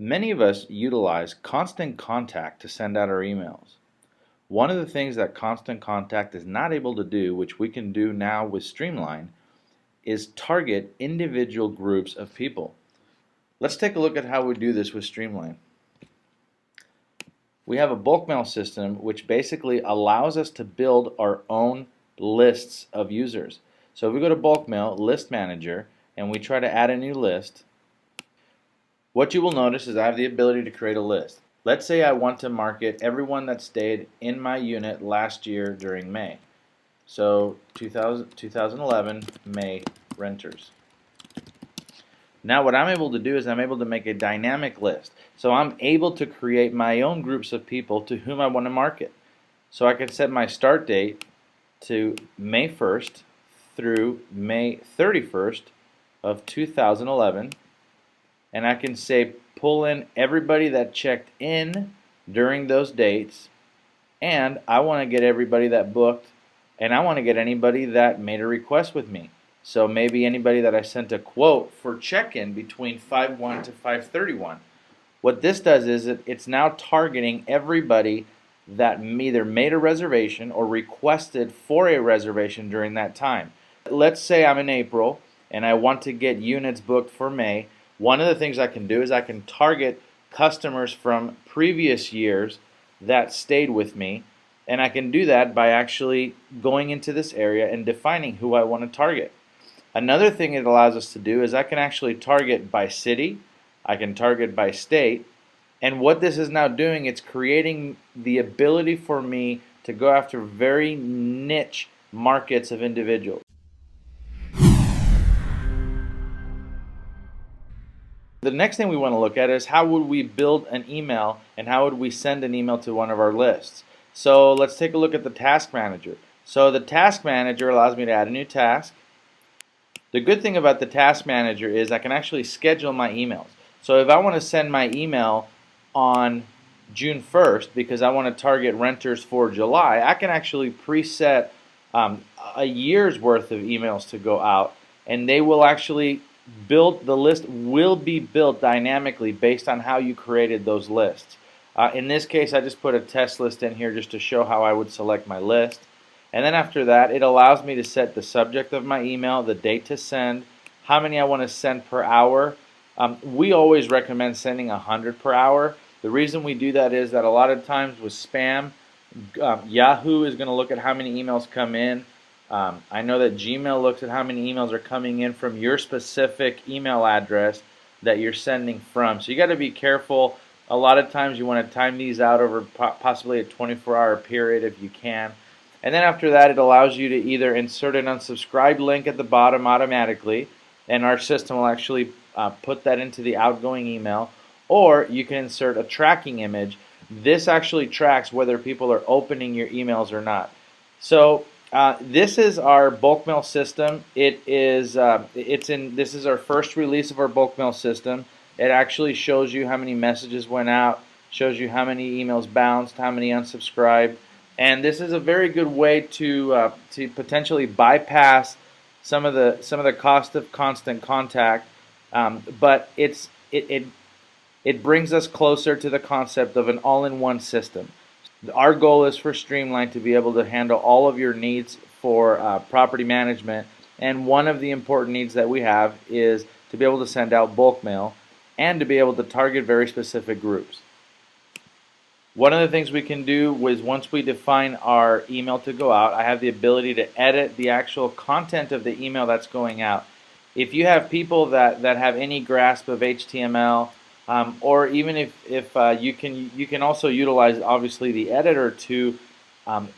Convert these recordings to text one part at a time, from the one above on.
Many of us utilize Constant Contact to send out our emails. One of the things that Constant Contact is not able to do, which we can do now with Streamline, is target individual groups of people. Let's take a look at how we do this with Streamline. We have a bulk mail system which basically allows us to build our own lists of users. So if we go to bulk mail, list manager, and we try to add a new list, what you will notice is I have the ability to create a list. Let's say I want to market everyone that stayed in my unit last year during May. So 2011 May renters. Now what I'm able to do is I'm able to make a dynamic list. So I'm able to create my own groups of people to whom I want to market. So I can set my start date to May 1st through May 31st of 2011. And I can say pull in everybody that checked in during those dates, and I want to get everybody that booked, and I want to get anybody that made a request with me. So maybe anybody that I sent a quote for check-in between 5/1 to 5/31. What this does is it's now targeting everybody that either made a reservation or requested for a reservation during that time. Let's say I'm in April and I want to get units booked for May. One of the things I can do is I can target customers from previous years that stayed with me, and I can do that by actually going into this area and defining who I want to target. Another thing it allows us to do is I can actually target by city, I can target by state, and what this is now doing, it's creating the ability for me to go after very niche markets of individuals. The next thing we want to look at is how would we build an email and how would we send an email to one of our lists. So let's take a look at the task manager. So the task manager allows me to add a new task. The good thing about the task manager is I can actually schedule my emails. So if I want to send my email on June 1st because I want to target renters for July, I can actually preset a year's worth of emails to go out, and they will actually the list will be built dynamically based on how you created those lists. In this case, I just put a test list in here just to show how I would select my list. And then after that, it allows me to set the subject of my email, the date to send, how many I want to send per hour. We always recommend sending 100 per hour. The reason we do that is that a lot of times with spam, Yahoo is going to look at how many emails come in. I know that Gmail looks at how many emails are coming in from your specific email address that you're sending from. So you got to be careful. A lot of times you want to time these out over possibly a 24-hour period if you can. And then after that, it allows you to either insert an unsubscribe link at the bottom automatically, and our system will actually put that into the outgoing email, or you can insert a tracking image. This actually tracks whether people are opening your emails or not. So this is our bulk mail system. This is our first release of our bulk mail system. It actually shows you how many messages went out, shows you how many emails bounced, how many unsubscribed, and this is a very good way to potentially bypass some of the cost of constant contact, but it brings us closer to the concept of an all-in-one system. Our goal is for Streamline to be able to handle all of your needs for property management, and one of the important needs that we have is to be able to send out bulk mail and to be able to target very specific groups. One of the things we can do is once we define our email to go out, I have the ability to edit the actual content of the email that's going out. If you have people that have any grasp of HTML, or even if you can also utilize obviously the editor to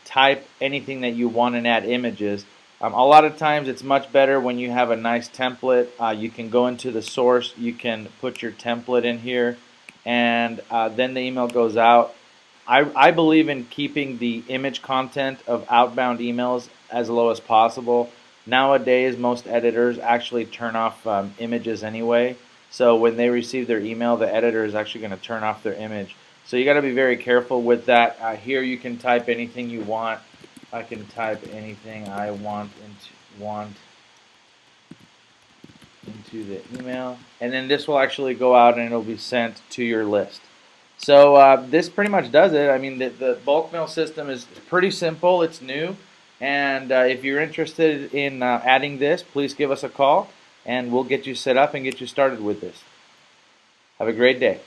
type anything that you want and add images. A lot of times it's much better when you have a nice template. You can go into the source, you can put your template in here, and then the email goes out. I believe in keeping the image content of outbound emails as low as possible. Nowadays, most editors actually turn off images anyway. So when they receive their email, the editor is actually going to turn off their image. So you got to be very careful with that. Here you can type anything you want. I can type anything I want into the email, and then this will actually go out and it'll be sent to your list. So this pretty much does it. I mean, the bulk mail system is pretty simple. It's new, and if you're interested in adding this, please give us a call, and we'll get you set up and get you started with this. Have a great day.